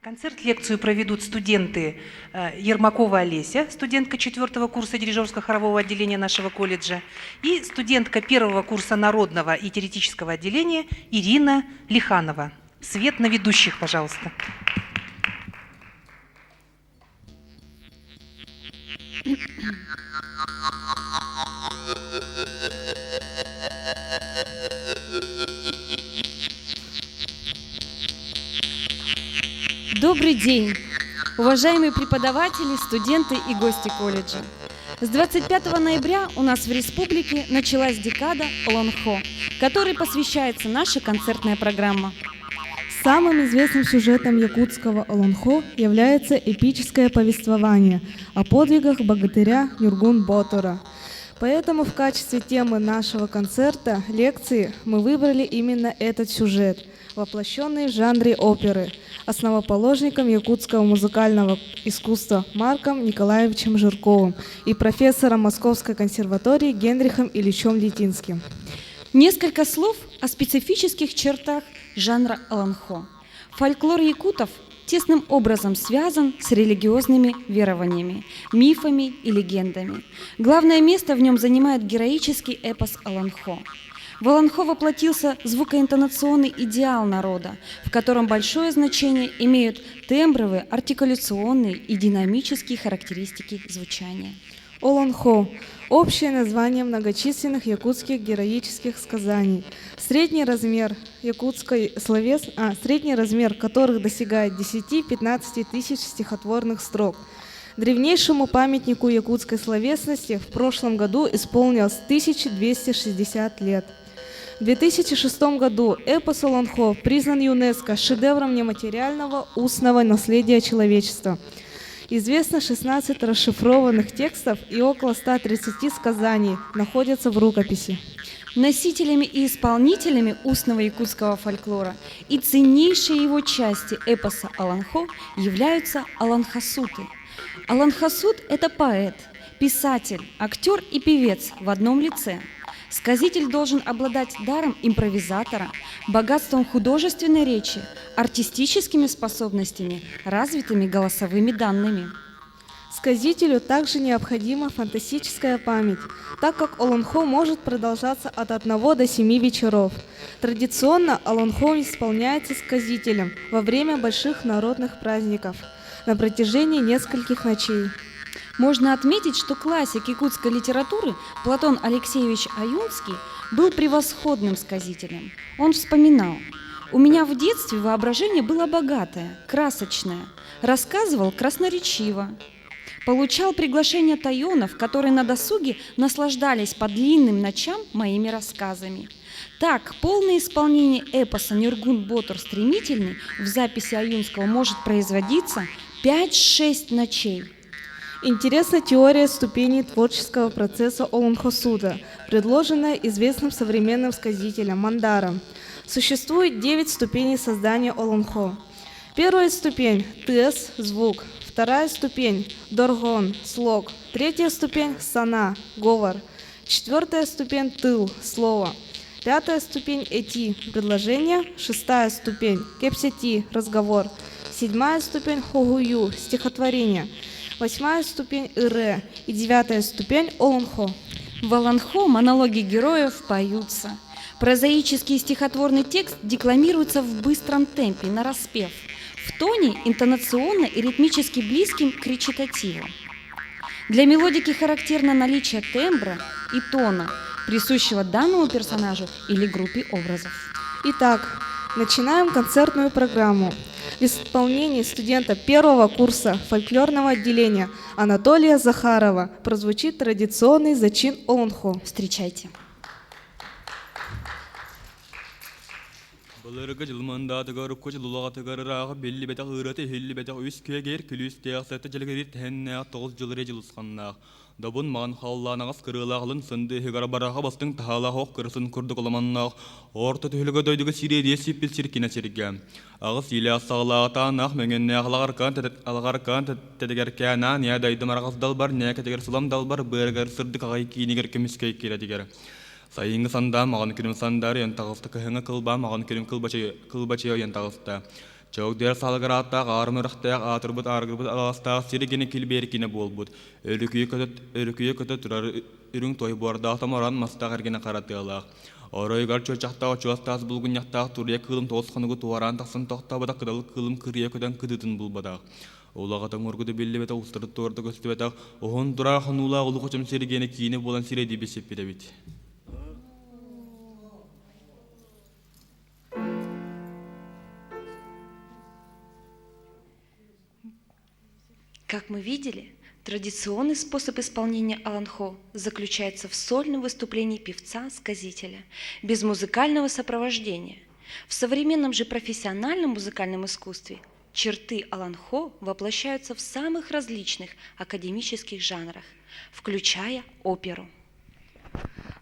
Концерт-лекцию проведут студенты Ермакова Олеся, студентка 4-го курса дирижерско-хорового отделения нашего колледжа, и студентка 1-го курса народного и теоретического отделения Ирина Лиханова. Свет на ведущих, пожалуйста. Добрый день, уважаемые преподаватели, студенты и гости колледжа. С 25 ноября у нас в республике началась декада Олонхо, которой посвящается наша концертная программа. Самым известным сюжетом якутского Олонхо является эпическое повествование о подвигах богатыря Нюргун-Ботора. Поэтому в качестве темы нашего концерта, лекции, мы выбрали именно этот сюжет, воплощенный в жанре оперы, основоположником якутского музыкального искусства Марком Николаевичем Жирковым и профессором Московской консерватории Генрихом Ильичем Литинским. Несколько слов о специфических чертах жанра Олонхо. Фольклор якутов тесным образом связан с религиозными верованиями, мифами и легендами. Главное место в нем занимает героический эпос Олонхо. В Олонхо воплотился звукоинтонационный идеал народа, в котором большое значение имеют тембровые, артикуляционные и динамические характеристики звучания. Олонхо – общее название многочисленных якутских героических сказаний, средний размер которых достигает 10-15 тысяч стихотворных строк. Древнейшему памятнику якутской словесности в прошлом году исполнилось 1260 лет. В 2006 году эпос Олонхо признан ЮНЕСКО шедевром нематериального устного наследия человечества. Известно 16 расшифрованных текстов и около 130 сказаний находятся в рукописи. Носителями и исполнителями устного якутского фольклора и ценнейшие его части эпоса Олонхо являются олонхосуты. Олонхосут – это поэт, писатель, актер и певец в одном лице. Сказитель должен обладать даром импровизатора, богатством художественной речи, артистическими способностями, развитыми голосовыми данными. Сказителю также необходима фантастическая память, так как Олонхо может продолжаться от 1 до 7 вечеров. Традиционно Олонхо исполняется сказителем во время больших народных праздников на протяжении нескольких ночей. Можно отметить, что классик якутской литературы Платон Алексеевич Аюнский был превосходным сказителем. Он вспоминал: «У меня в детстве воображение было богатое, красочное, рассказывал красноречиво. Получал приглашения тайонов, которые на досуге наслаждались по длинным ночам моими рассказами». Так, полное исполнение эпоса «Нюргун-Ботор стремительный» в записи Аюнского может производиться 5-6 ночей. Интересна теория ступеней творческого процесса Олонхосута, предложенная известным современным сказителем Мандаром. Существует 9 ступеней создания Олонхо. Первая ступень – тес – звук. Вторая ступень – доргон – слог. Третья ступень – сана – говор. Четвертая ступень – тыл – слово. Пятая ступень – эти – предложение. Шестая ступень – кепсети – разговор. Седьмая ступень – хогую – стихотворение. 8-я ступень – ире и 9-я ступень – олонхо. В олонхо монологи героев поются. Прозаический стихотворный текст декламируется в быстром темпе, нараспев, в тоне интонационно и ритмически близким к речитативу. Для мелодики характерно наличие тембра и тона, присущего данному персонажу или группе образов. Итак, начинаем концертную программу. В исполнении студента 1-го курса фольклорного отделения Анатолия Захарова прозвучит традиционный зачин Олонхо. Встречайте. Добун ман халланагас кырылағылын сынды хегара бараға бастың тағала хоқ кырысын күрді қыламаннақ. Орта түхілігі дойдығы сиреді сиппіл сиркіне сирге. Ағыз елі асағылағатанақ мәңенне ағылағаркан тәдігеркәна не дайды марағыз далбар, не кәтігер сылам далбар, бөргер сырдық ағай кейінігер көміскей кередігер. Сайынғы санда маған күрім сандар ен тағысты көхіңі қылба, маған күрім кылбачы ен тағысты. Çok der salgaratta garmırıqta atırбыт argırbыт ağastaq sirigini kilberikine bolbut. Ölüküye kötü turar ürün toy borda tamaran mastaq ergene qaratılaq. Oraygar çöçaqta çöstaz bulgun yaqta turya kılım tosqыныгы tuaran taqsın toqtabada qıdalı kılım kırıya köden kıdıtın bulbadaq. Olağatan urgudu belli beta ustırıt torda göstebetaq. Ohun dura xunula ulu qoçam sirigene kiyine bolan siredi besep bit. Как мы видели, традиционный способ исполнения аланхо заключается в сольном выступлении певца-сказителя, без музыкального сопровождения. В современном же профессиональном музыкальном искусстве черты аланхо воплощаются в самых различных академических жанрах, включая оперу.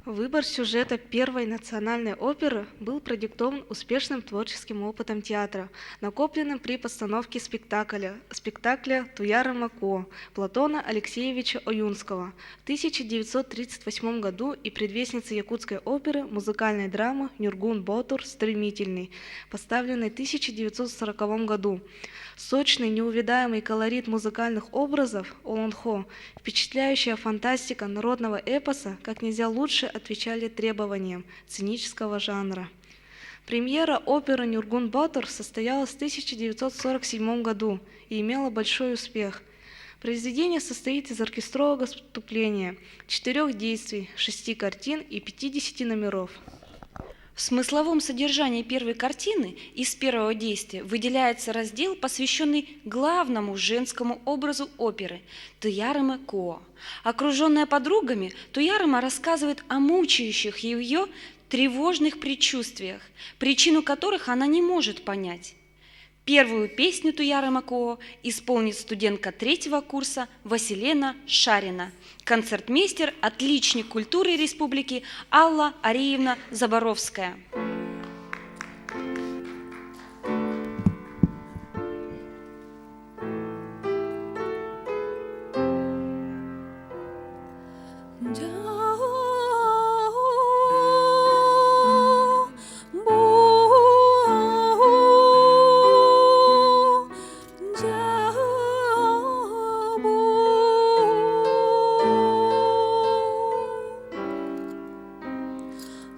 Выбор сюжета первой национальной оперы был продиктован успешным творческим опытом театра, накопленным при постановке спектакля «Туяра Мако» Платона Алексеевича Оюнского в 1938 году и предвестницы якутской оперы музыкальной драмы «Нюргун Ботур. Стремительный», поставленной в 1940 году. Сочный, неувядаемый колорит музыкальных образов Олонхо, впечатляющая фантастика народного эпоса как нельзя лучше отвечали требованиям сценического жанра. Премьера оперы «Нюргун Ботур» состоялась в 1947 году и имела большой успех. Произведение состоит из оркестрового выступления, 4 действий, 6 картин и 50 номеров. В смысловом содержании первой картины из первого действия выделяется раздел, посвященный главному женскому образу оперы – Туяреме Коо. Окруженная подругами, Туярема рассказывает о мучающих ее тревожных предчувствиях, причину которых она не может понять. Первую песню Туяреме Коо исполнит студентка 3-го курса Василена Шарина, концертмейстер, отличник культуры республики Алла Ариевна Заборовская.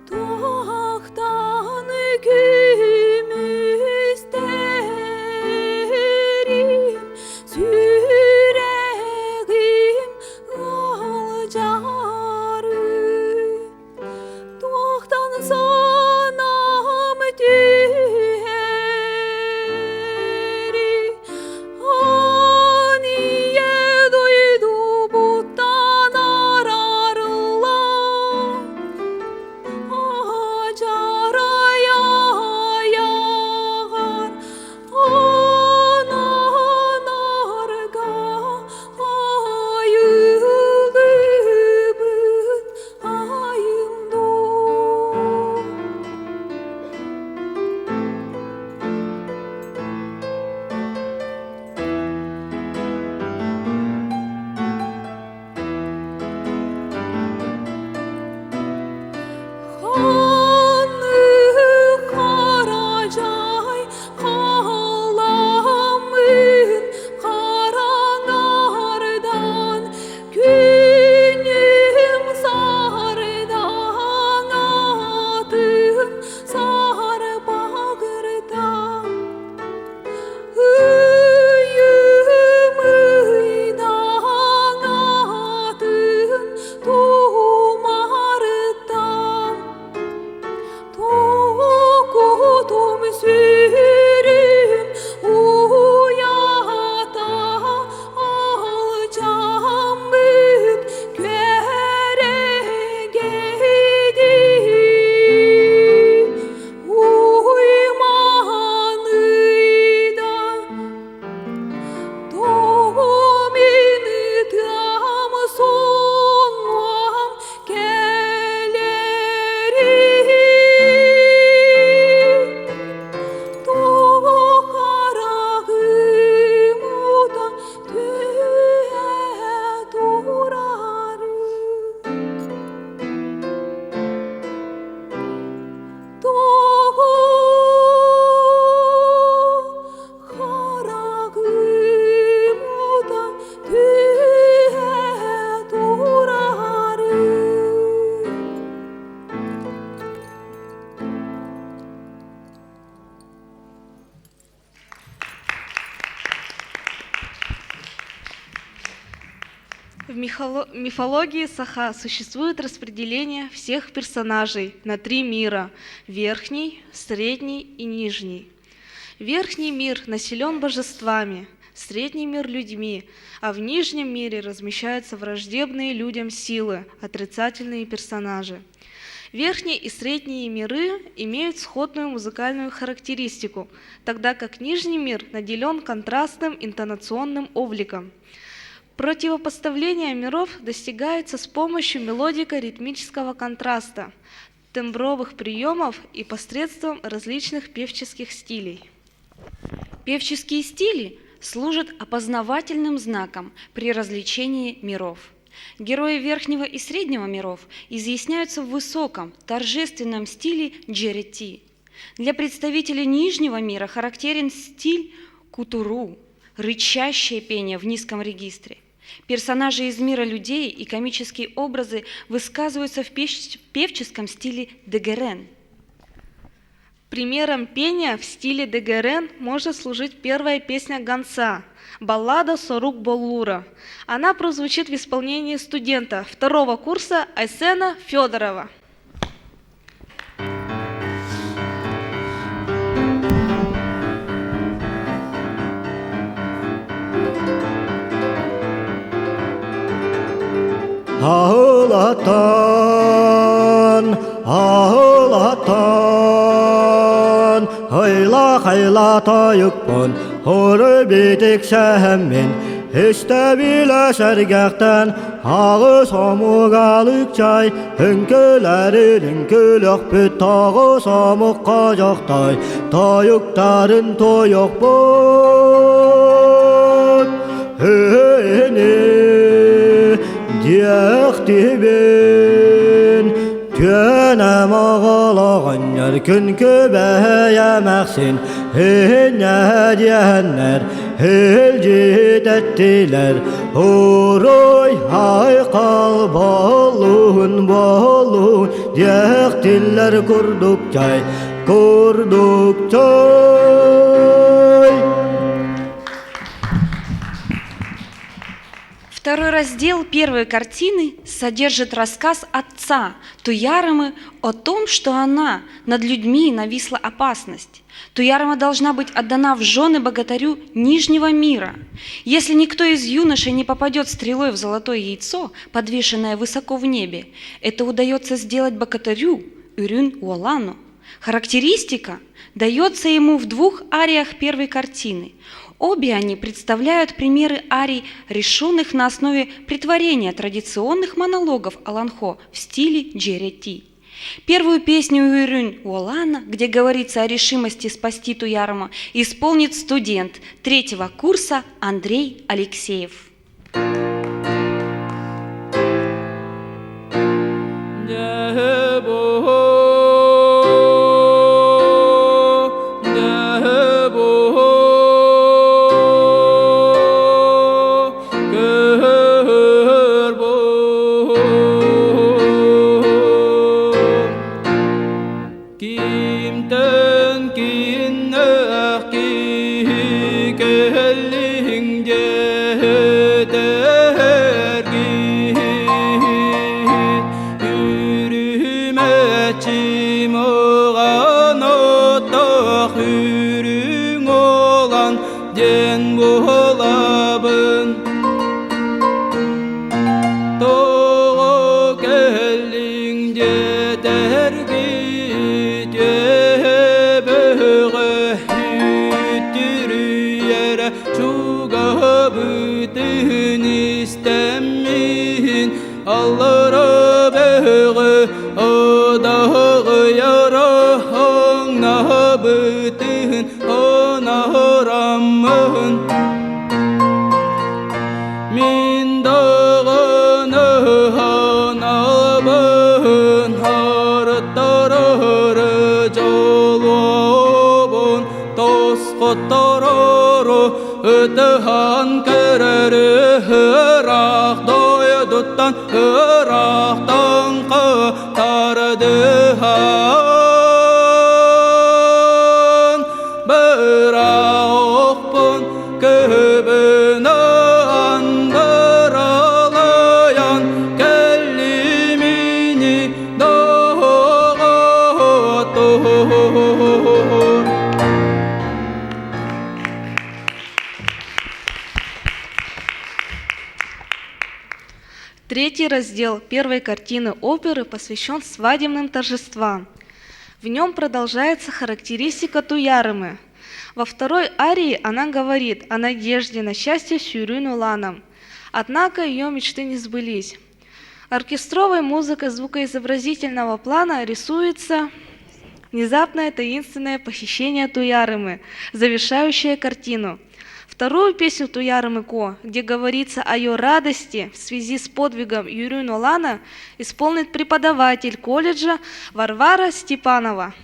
Тохта В мифологии Саха существует распределение всех персонажей на 3 мира – верхний, средний и нижний. Верхний мир населен божествами, средний мир – людьми, а в нижнем мире размещаются враждебные людям силы, отрицательные персонажи. Верхний и средние миры имеют сходную музыкальную характеристику, тогда как нижний мир наделен контрастным интонационным обликом. Противопоставление миров достигается с помощью мелодико-ритмического контраста, тембровых приемов и посредством различных певческих стилей. Певческие стили служат опознавательным знаком при развлечении миров. Герои верхнего и среднего миров изъясняются в высоком, торжественном стиле джерети. Для представителей нижнего мира характерен стиль кутуру, рычащее пение в низком регистре. Персонажи из мира людей и комические образы высказываются в певческом стиле дегерен. Примером пения в стиле дегерен может служить первая песня Ганса «Баллада Сорук Боллура». Она прозвучит в исполнении студента 2-го курса Айсена Федорова. Ağlatan, ağlatan, hayla tayıkpın, hırı bitik səhəmmin, İstəbilə sərgəxdən, ağı samuqalıq çay, hünkülərin külük büt tağı samuq qacaqday, tayıqların toyuq bud, hüni. Diyəxtibin, tönəm ağalağın yer künkü bəyəməxsin, hinnə diyənlər, hilcid etdilər, Uruy hayqal bolun, diyəxtilər kurduk çay. Второй раздел первой картины содержит рассказ отца Туярамы о том, что она над людьми нависла опасность. Туярама должна быть отдана в жены богатырю Нижнего мира. Если никто из юношей не попадет стрелой в золотое яйцо, подвешенное высоко в небе, это удается сделать богатырю Үрүн Уолану. Характеристика дается ему в 2 ариях первой картины. Обе они представляют примеры арий, решенных на основе претворения традиционных монологов Аланхо в стиле джерети. Первую песню Үрүн Уолана, где говорится о решимости спасти Туярама, исполнит студент 3-го курса Андрей Алексеев. Ötühan köreri hırak doyuduttan hıraktan qıtardıhan bırak okpun köbünü andıralım Третий раздел первой картины оперы посвящен свадебным торжествам. В нем продолжается характеристика Туярымы. Во второй арии она говорит о надежде на счастье с Юрюн Уланом. Однако ее мечты не сбылись. Оркестровой музыкой звукоизобразительного плана рисуется внезапное таинственное похищение Туярымы, завершающее картину. Вторую песню Туярымы Ко, где говорится о ее радости в связи с подвигом Юрюн Улана, исполнит преподаватель колледжа Варвара Степанова.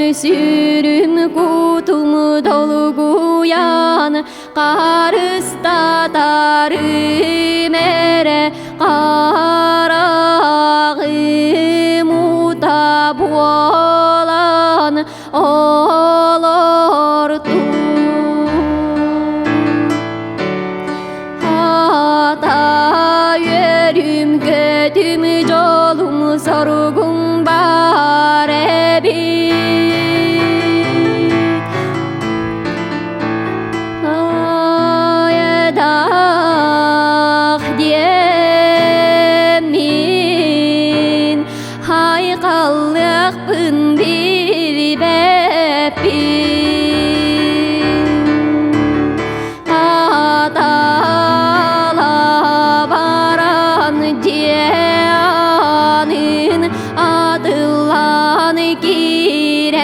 Sürüm kutumu dolguyan karısta tarım ere karağım utab olan olurdu. Hata yürüm götüm yolum sorgun bare bir.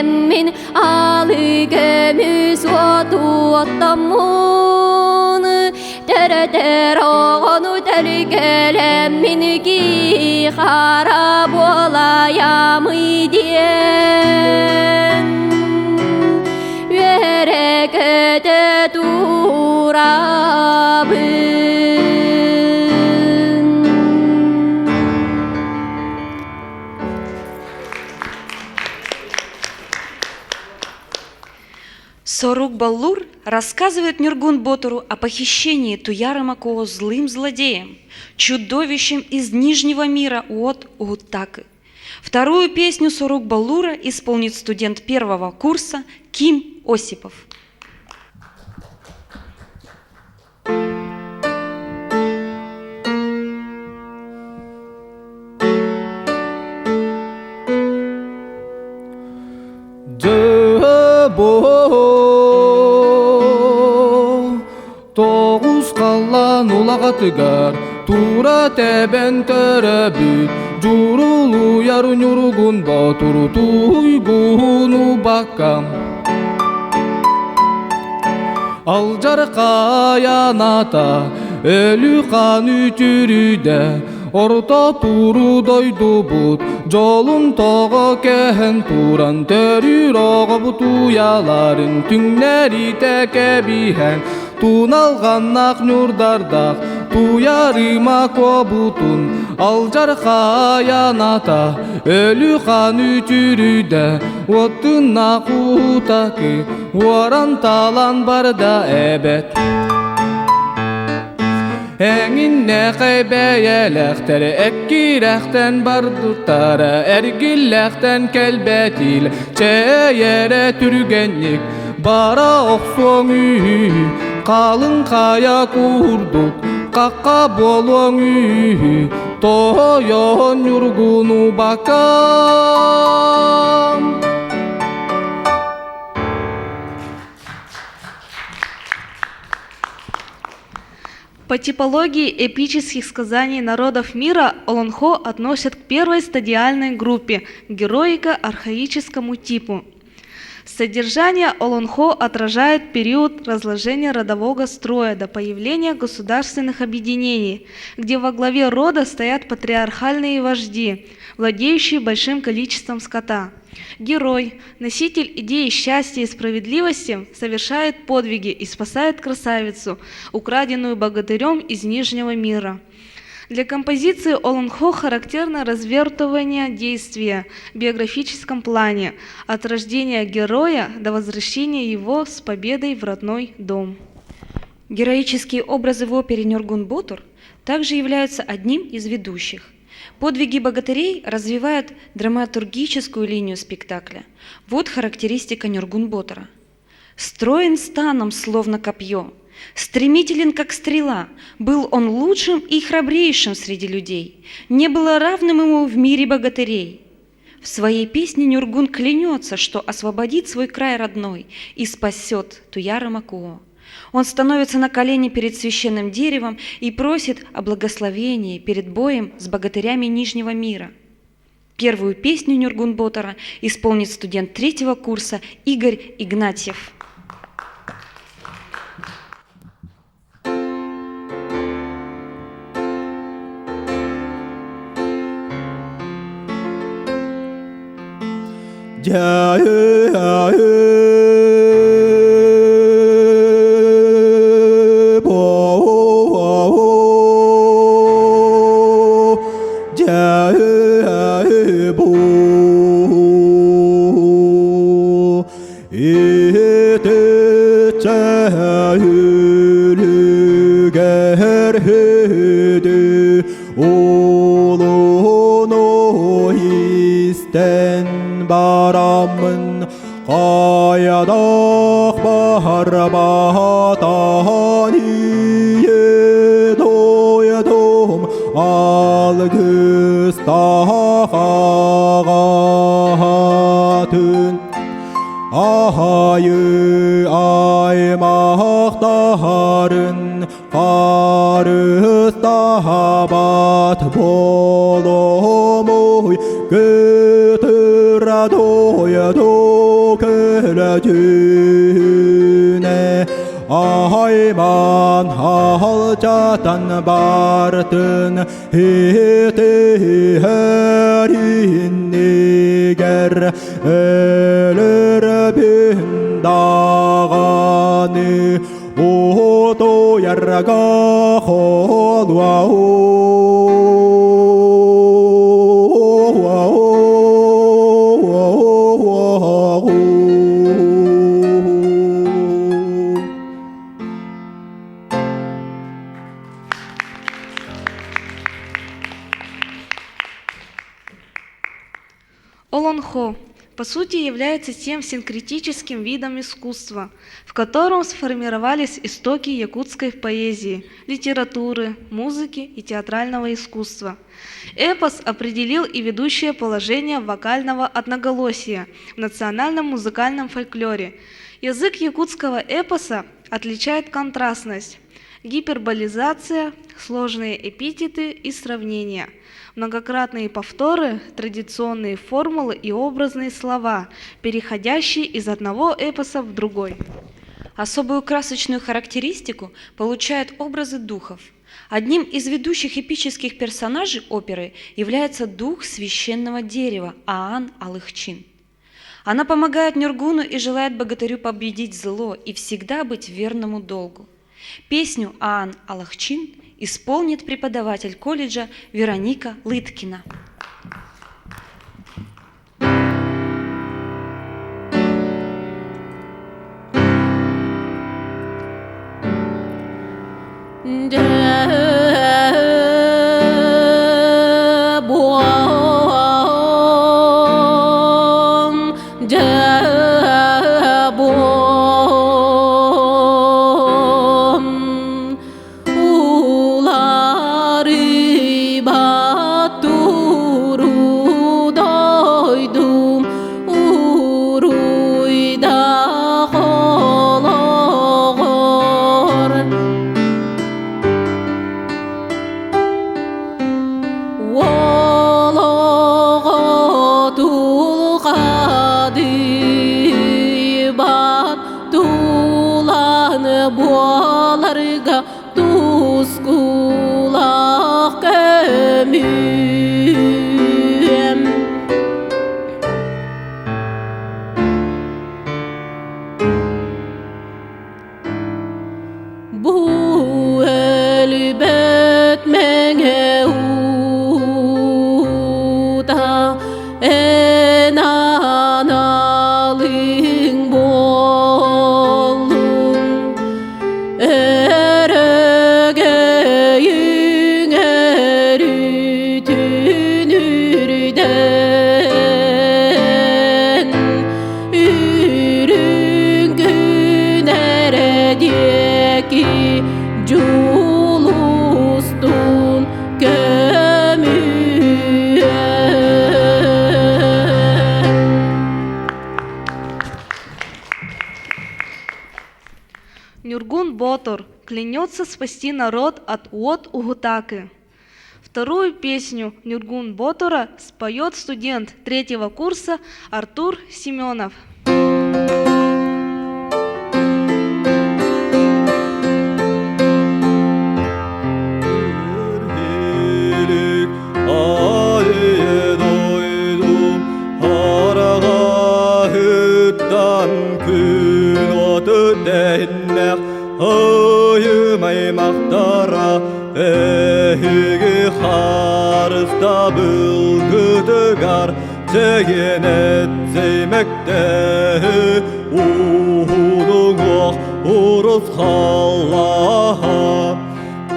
Min alı gömüz otuattamun Tere onu tergelem min ki harap olayam diyen Yere köte durabın Сорук Баллур рассказывает Нюргун Ботуру о похищении Туярыма Ко злым злодеем, чудовищем из Нижнего мира Уот Угуттакы. Вторую песню Сорук Баллура исполнит студент первого курса Ким Осипов. Тоғыз қалан улағатыгар Тура тәбән тәрәбіт Журулу яр нүргун Батуру туйгуну бакам Ал жарқа яната Өлі қан үтіріде Орта туру дойду бұт Жолун тоғы кәхін туран Тәрір оғы бұту яларын Түңнәрі тәке бихән Туналған ақ нүрдардақ Туярыма кобутун Ал жарқа яната Өлі қан үтіріде Оттын ақ утакы Оран талан барда әбәт Әңінне қайбәйәләқтер Әккирәқтен бардыртара Әргіләқтен кәлбәтіл Чәйәрә түргенлік Бара оқсоң үй Қалың қая күрдік Қаққа болоң үй Тойон нүргуну бакам По типологии эпических сказаний народов мира Олонхо относят к первой стадиальной группе – героико-архаическому типу. Содержание Олонхо отражает период разложения родового строя до появления государственных объединений, где во главе рода стоят патриархальные вожди, владеющие большим количеством скота. Герой, носитель идеи счастья и справедливости, совершает подвиги и спасает красавицу, украденную богатырем из Нижнего мира. Для композиции Олонхо характерно развертывание действия в биографическом плане от рождения героя до возвращения его с победой в родной дом. Героические образы в опере «Нюргун-Ботур» также являются одним из ведущих. Подвиги богатырей развивают драматургическую линию спектакля. Вот характеристика Нюргун-Ботура. «Строен станом, словно копье, стремителен, как стрела, был он лучшим и храбрейшим среди людей, не было равным ему в мире богатырей». В своей песне Нюргун клянется, что освободит свой край родной и спасет Туяра Макуо. Он становится на колени перед священным деревом и просит о благословении перед боем с богатырями Нижнего мира. Первую песню Нюргун-Ботура исполнит студент 3-го курса Игорь Игнатьев. 바람은 가야닥 바라바다니 예도야돔 알그스타가든 아하유 아이막다른 가르스타바트 볼로모이 그들아도야도 그라주네 아이만 할자단 바르든 히티헤린 니게르 엘르르 빈다가니 오도야라가 Олонхо по сути является тем синкретическим видом искусства, в котором сформировались истоки якутской поэзии, литературы, музыки и театрального искусства. Эпос определил и ведущее положение вокального одноголосия в национальном музыкальном фольклоре. Язык якутского эпоса отличает контрастность, гиперболизация, сложные эпитеты и сравнения, многократные повторы, традиционные формулы и образные слова, переходящие из одного эпоса в другой. Особую красочную характеристику получают образы духов. Одним из ведущих эпических персонажей оперы является дух священного дерева Аан Алыхчин. Она помогает Нюргуну и желает богатырю победить зло и всегда быть верному долгу. Песню Аан Алыхчин исполнит преподаватель колледжа Вероника Лыткина. Улары бату etmenge uda enanaling bolun eregeyin eritünürden ürüngün eredeki julustun gömüye. Нюргун Ботор клянется спасти народ от Уот Угутаки. Вторую песню Нюргун Ботора споет студент 3-го курса Артур Семенов. Hilik ayı doydum Harağa hüttan gün otu dennek Ayımay maktara ehigi harısta bılgıdıgar Tegenet zeymekte uhudun ok uruz hallaha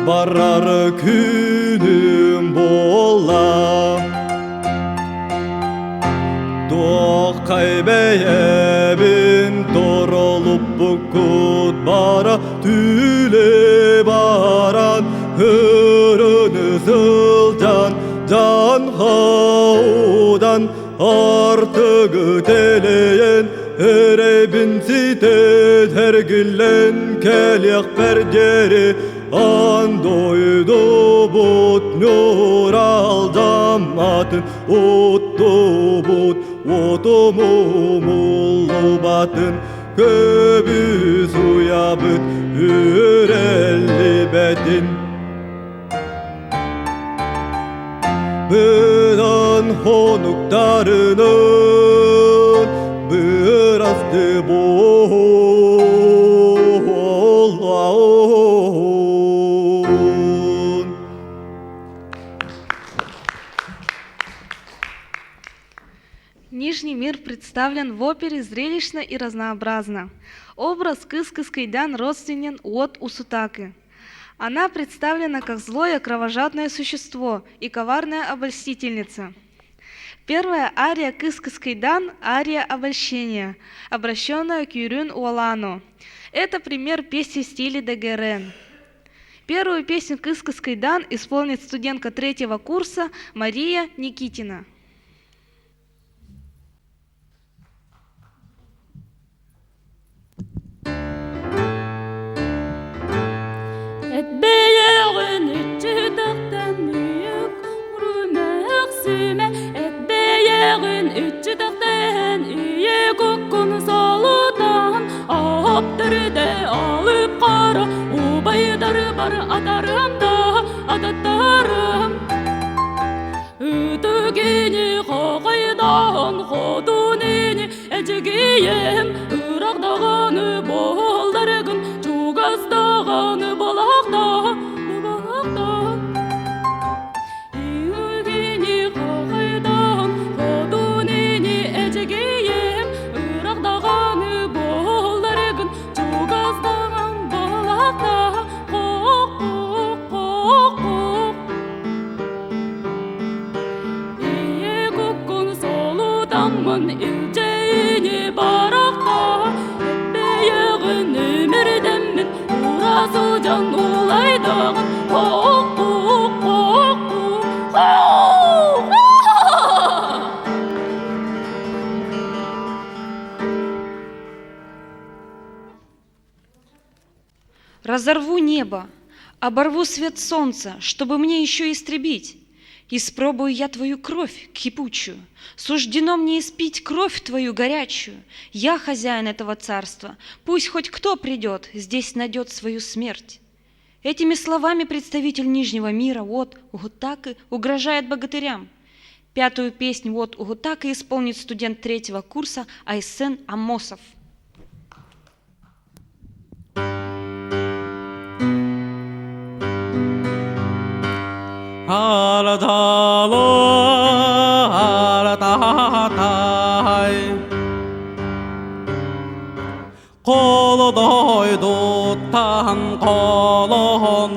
Barar günüm bolla Doğ kaybeye bin doğrulup bukut bara Tüle baran hırını sılcan Can haudan artığı teleyen Erebin sitet her güllen kelyak perceri An doydu but nur aldım atın Uttu but otumumullu batın Köbü suya büt ürelli betin Bıdan honuklarının Bırastı bolun Нижний мир представлен в опере зрелищно и разнообразно. Образ Кыс-Кыс-Кайдан родственен Уот Усутаки. Она представлена как злое кровожадное существо и коварная обольстительница. Первая ария Кыс-Кыс-Кайдан – ария обольщения, обращенная к Юрюн Уолану. Это пример песни в стиле ДГРН. Первую песню Кыс-Кыс-Кайдан исполнит студентка 3-го курса Мария Никитина. Etbeyeğin içi dağdan büyük Urmak süme Etbeyeğin içi dağdan İyi kokun salıdan Aptırdı alıp kara Ubaydır bar atarım da Adatlarım Ütügini kağaydan Kodunini ecigiyem Irak dağını boldargın Çugaz dağını balakta Ütügini kağaydan Kodunini ecigiyem Irak dağını boldargın Çugaz dağın balakta Kok kok kok kok İyi kokun soludanmın ilceğini barakta Etbeyeğin ömürdenmin Urası can ulaydağın Kok kok kok kok Разорву небо, оборву свет солнца, чтобы мне еще истребить. Испробую я твою кровь кипучую, суждено мне испить кровь твою горячую. Я хозяин этого царства, пусть хоть кто придет, здесь найдет свою смерть. Этими словами представитель Нижнего мира Уот Угутаки угрожает богатырям. 5-ю песню Уот Угутаки исполнит студент 3-го курса Айсен Амосов. Ardalo ardatay Kolu doyduttan kolonogum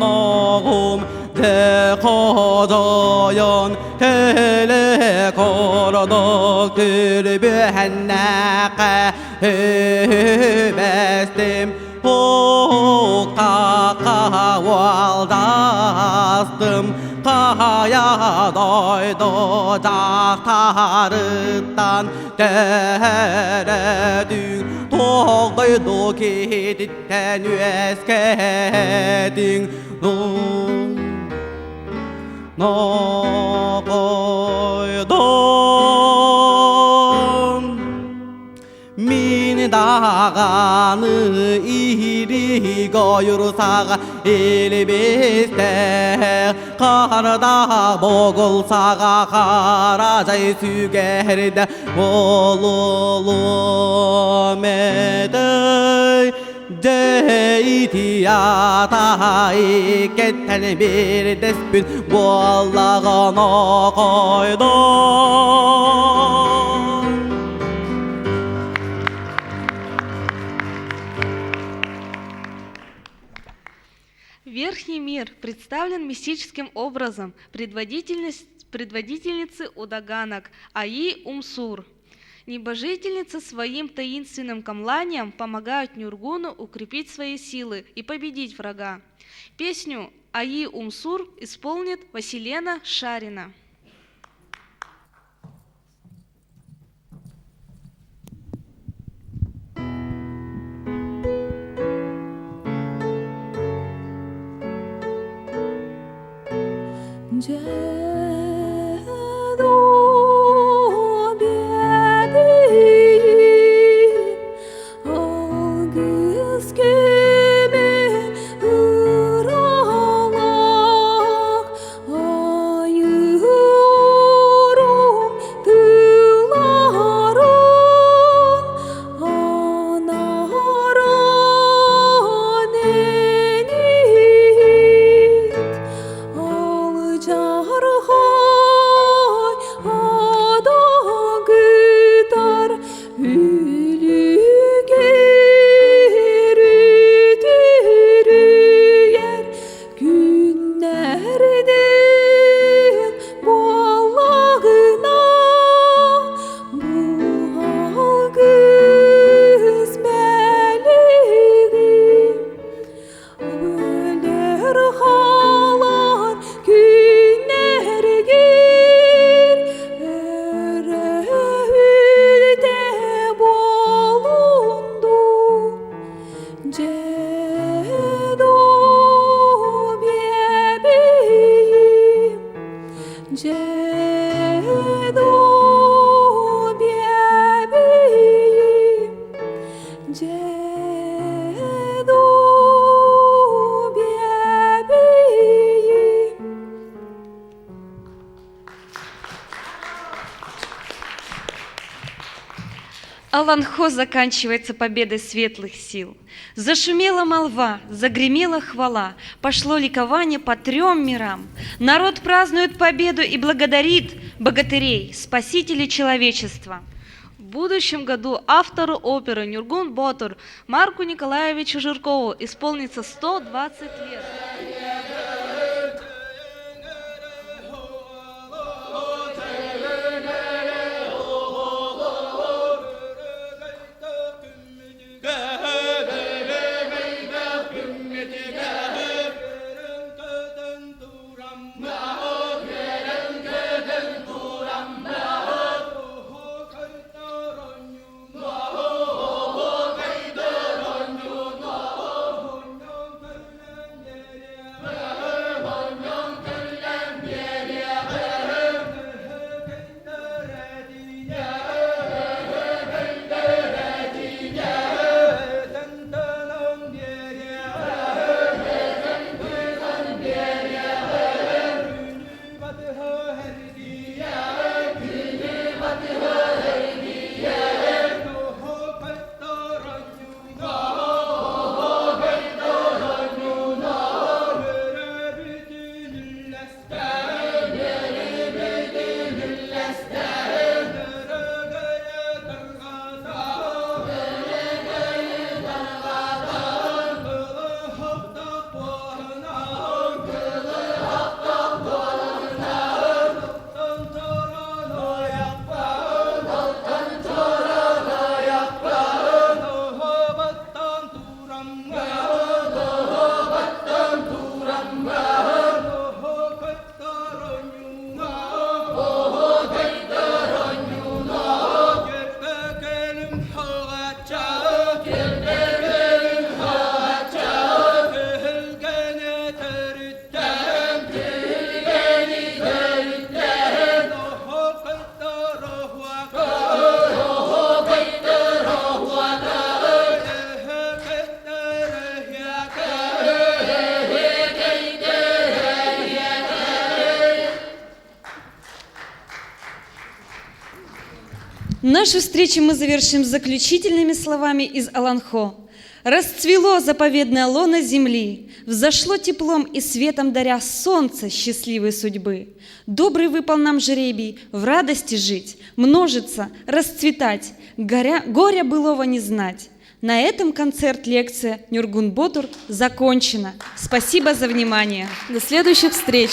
de kodayan hele korodok tülbühenneke hübestim Hukaka valdastım Kaya doydu dağtarıktan teredin Toğduydu keditten üeskedin No koydun Min dağanı iri koyursağa elbiste Karda boğulsağa karacay sügerde Bolulum edey Deydiyata iketten bir despün Bu Allah'ına koydun Верхний мир представлен мистическим образом предводительницы удаганок Аи Умсур. Небожительницы своим таинственным камланием помогают Нюргуну укрепить свои силы и победить врага. Песню Аи Умсур исполнит Василена Шарина. Аланхо заканчивается победой светлых сил. Зашумела молва, загремела хвала, пошло ликование по 3 мирам. Народ празднует победу и благодарит богатырей, спасителей человечества. В будущем году автору оперы Нюргун Ботур Марку Николаевичу Жиркову исполнится 120 лет. Нашу встречу мы завершим заключительными словами из Аланхо. «Расцвело заповедное лоно земли, взошло теплом и светом даря солнце счастливой судьбы. Добрый выпал нам жребий в радости жить, множиться, расцветать, горя былого не знать». На этом концерт-лекция Нюргун Ботур закончена. Спасибо за внимание. До следующих встреч!